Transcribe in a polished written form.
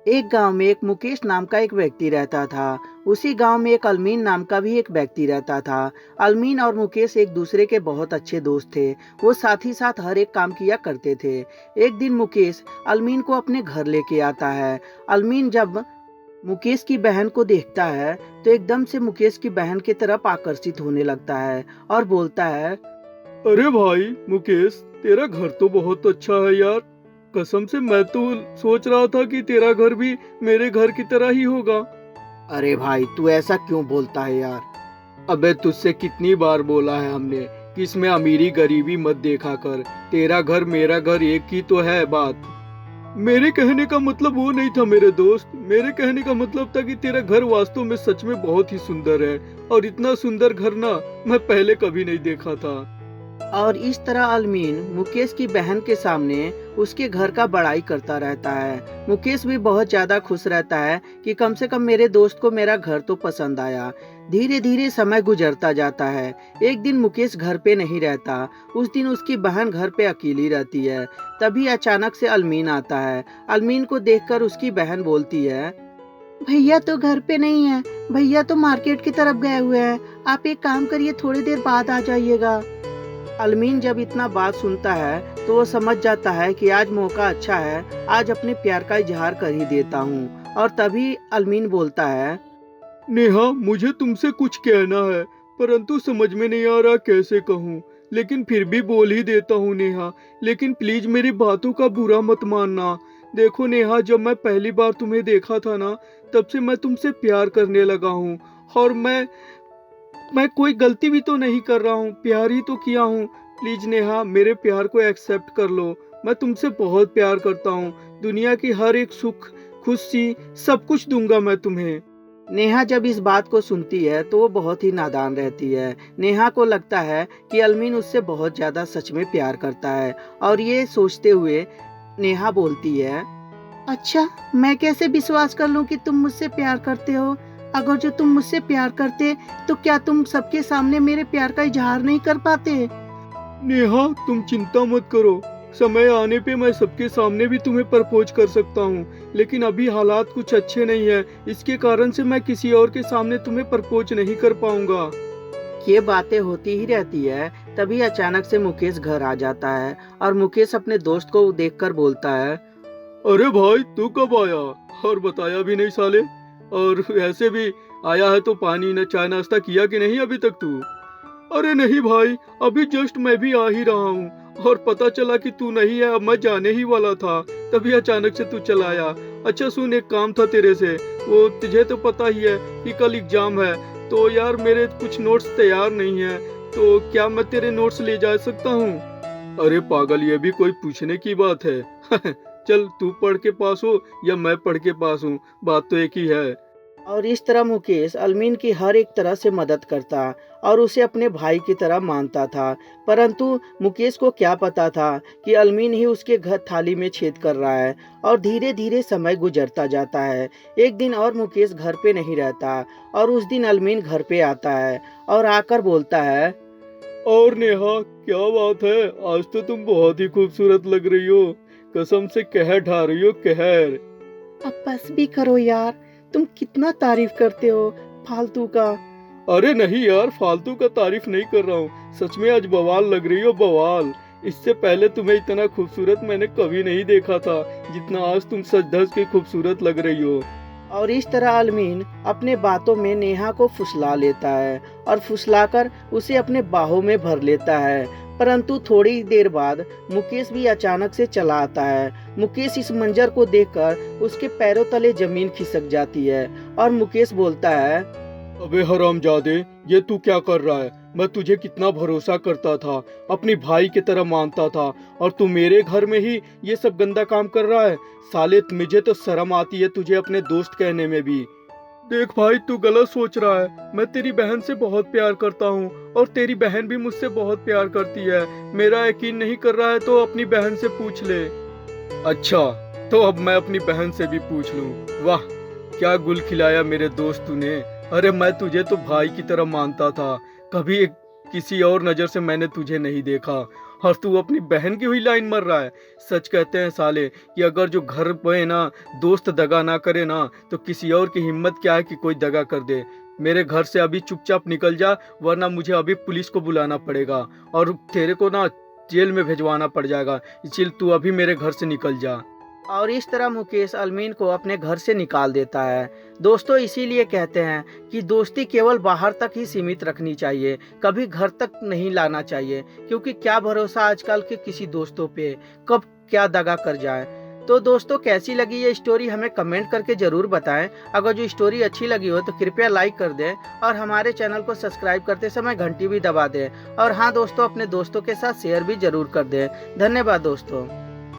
एक गांव में एक मुकेश नाम का एक व्यक्ति रहता था। उसी गांव में एक अलमीन नाम का भी एक व्यक्ति रहता था। अलमीन और मुकेश एक दूसरे के बहुत अच्छे दोस्त थे। वो साथ ही साथ हर एक काम किया करते थे। एक दिन मुकेश अलमीन को अपने घर लेके आता है। अलमीन जब मुकेश की बहन को देखता है तो एकदम से मुकेश की बहन की तरफ आकर्षित होने लगता है और बोलता है, अरे भाई मुकेश, तेरा घर तो बहुत अच्छा है यार। कसम से मैं तो सोच रहा था कि तेरा घर भी मेरे घर की तरह ही होगा। अरे भाई तू ऐसा क्यों बोलता है यार। अबे तुझसे कितनी बार बोला है हमने कि इसमें अमीरी गरीबी मत देखा कर। तेरा घर मेरा घर एक ही तो है बात। मेरे कहने का मतलब वो नहीं था मेरे दोस्त। मेरे कहने का मतलब था कि तेरा घर वास्तव में सच में बहुत ही सुंदर है, और इतना सुंदर घर ना मैं पहले कभी नहीं देखा था। और इस तरह अलमीन मुकेश की बहन के सामने उसके घर का बड़ाई करता रहता है। मुकेश भी बहुत ज्यादा खुश रहता है कि कम से कम मेरे दोस्त को मेरा घर तो पसंद आया। धीरे धीरे समय गुजरता जाता है। एक दिन मुकेश घर पे नहीं रहता। उस दिन उसकी बहन घर पे अकेली रहती है। तभी अचानक से अलमीन आता है। अलमीन को देखकर उसकी बहन बोलती है, भैया तो घर पे नहीं है, भैया तो मार्केट की तरफ गए हुए हैं। आप एक काम करिए, थोड़ी देर बाद आ जाइएगा। अलमीन जब इतना बात सुनता है तो वो समझ जाता है कि आज मौका अच्छा है, आज अपने प्यार का इजहार कर ही देता हूँ। और तभी अलमीन बोलता है, नेहा, मुझे तुमसे कुछ कहना है, परंतु समझ में नहीं आ रहा कैसे कहूँ। लेकिन फिर भी बोल ही देता हूँ नेहा। लेकिन प्लीज मेरी बातों का बुरा मत मानना। देखो नेहा, जब मैं पहली बार तुम्हें देखा था ना, तब से मैं तुमसे प्यार करने लगा हूँ। और मैं कोई गलती भी तो नहीं कर रहा हूँ, प्यार ही तो किया हूँ। प्लीज नेहा, मेरे प्यार को एक्सेप्ट कर लो। मैं तुमसे बहुत प्यार करता हूँ। दुनिया की हर एक सुख, खुशी, सब कुछ दूंगा मैं तुम्हें। नेहा जब इस बात को सुनती है तो वो बहुत ही नादान रहती है। नेहा को लगता है कि अलमीन उससे बहुत ज्यादा सच में प्यार करता है। और ये सोचते हुए नेहा बोलती है, अच्छा, मैं कैसे विश्वास कर लूं कि तुम मुझसे प्यार करते हो। अगर जो तुम मुझसे प्यार करते तो क्या तुम सबके सामने मेरे प्यार का इजहार नहीं कर पाते। नेहा, तुम चिंता मत करो। समय आने पे मैं सबके सामने भी तुम्हें प्रपोज कर सकता हूँ। लेकिन अभी हालात कुछ अच्छे नहीं है, इसके कारण से मैं किसी और के सामने तुम्हें प्रपोज नहीं कर पाऊंगा। ये बातें होती ही रहती है। तभी अचानक से मुकेश घर आ जाता है और मुकेश अपने दोस्त को देखकर बोलता है, अरे भाई, तू कब आया और बताया भी नहीं साले। और ऐसे भी आया है तो पानी न चाय नाश्ता किया कि नहीं अभी तक तू? अरे नहीं भाई, अभी जस्ट मैं भी आ ही रहा हूँ और पता चला कि तू नहीं है। अब मैं जाने ही वाला था, तभी अचानक से तू चला आया। अच्छा सुन, एक काम था तेरे से। वो तुझे तो पता ही है कि कल एग्जाम है, तो यार मेरे कुछ नोट्स तैयार नहीं है। तो क्या मैं तेरे नोट्स ले जा सकता हूँ? अरे पागल, ये भी कोई पूछने की बात है? चल, तू पढ़ के पास हो या मैं पढ़ के पास हूँ, बात तो एक ही है। और इस तरह मुकेश अलमीन की हर एक तरह से मदद करता और उसे अपने भाई की तरह मानता था। परंतु मुकेश को क्या पता था कि अलमीन ही उसके घर थाली में छेद कर रहा है। और धीरे धीरे समय गुजरता जाता है। एक दिन और मुकेश घर पे नहीं रहता और उस दिन अलमीन घर पे आता है और आकर बोलता है, और नेहा, क्या बात है, आज तो तुम बहुत ही खूबसूरत लग रही हो। कसम से कहर ढा रही हो, कहर। अब बस भी करो यार, तुम कितना तारीफ करते हो फालतू का। अरे नहीं यार, फालतू का तारीफ नहीं कर रहा हूँ। सच में आज बवाल लग रही हो, बवाल। इससे पहले तुम्हें इतना खूबसूरत मैंने कभी नहीं देखा था जितना आज तुम सज धज के खूबसूरत लग रही हो। और इस तरह अलमीन अपने बातों में नेहा को फुसला लेता है और फुसलाकर उसे अपने बाहों में भर लेता है। परंतु थोड़ी देर बाद मुकेश भी अचानक से चला आता है। मुकेश इस मंजर को देखकर उसके पैरों तले जमीन खिसक जाती है और मुकेश बोलता है, अबे हरामजादे, ये तू क्या कर रहा है? मैं तुझे कितना भरोसा करता था, अपनी भाई की तरह मानता था, और तू मेरे घर में ही ये सब गंदा काम कर रहा है। साले, मुझे तो शर्म आती है तुझे अपने दोस्त कहने में भी। देख भाई, तू गलत सोच रहा है। मैं तेरी बहन से बहुत प्यार करता हूँ और तेरी बहन भी मुझसे बहुत प्यार करती है। मेरा यकीन नहीं कर रहा है तो अपनी बहन से पूछ ले। अच्छा, तो अब मैं अपनी बहन से भी पूछ लूँ। वाह, क्या गुल खिलाया मेरे दोस्त तूने। अरे मैं तुझे तो भाई की तरह मानता था, कभी किसी और नज़र से मैंने तुझे नहीं देखा। और तू अपनी बहन की हुई लाइन मर रहा है। सच कहते हैं साले कि अगर जो घर पे ना दोस्त दगा ना करे ना, तो किसी और की हिम्मत क्या है कि कोई दगा कर दे। मेरे घर से अभी चुपचाप निकल जा, वरना मुझे अभी पुलिस को बुलाना पड़ेगा और तेरे को ना जेल में भिजवाना पड़ जाएगा। इसलिए तू अभी मेरे घर से निकल जा। और इस तरह मुकेश अलमीन को अपने घर से निकाल देता है। दोस्तों, इसीलिए कहते हैं कि दोस्ती केवल बाहर तक ही सीमित रखनी चाहिए, कभी घर तक नहीं लाना चाहिए, क्योंकि क्या भरोसा आजकल के किसी दोस्तों पे कब क्या दगा कर जाए। तो दोस्तों, कैसी लगी ये स्टोरी हमें कमेंट करके ज़रूर बताएं। अगर जो स्टोरी अच्छी लगी हो तो कृपया लाइक कर दें और हमारे चैनल को सब्सक्राइब करते समय घंटी भी दबा दें। और हाँ दोस्तों, अपने दोस्तों के साथ शेयर भी ज़रूर कर दें। धन्यवाद दोस्तों।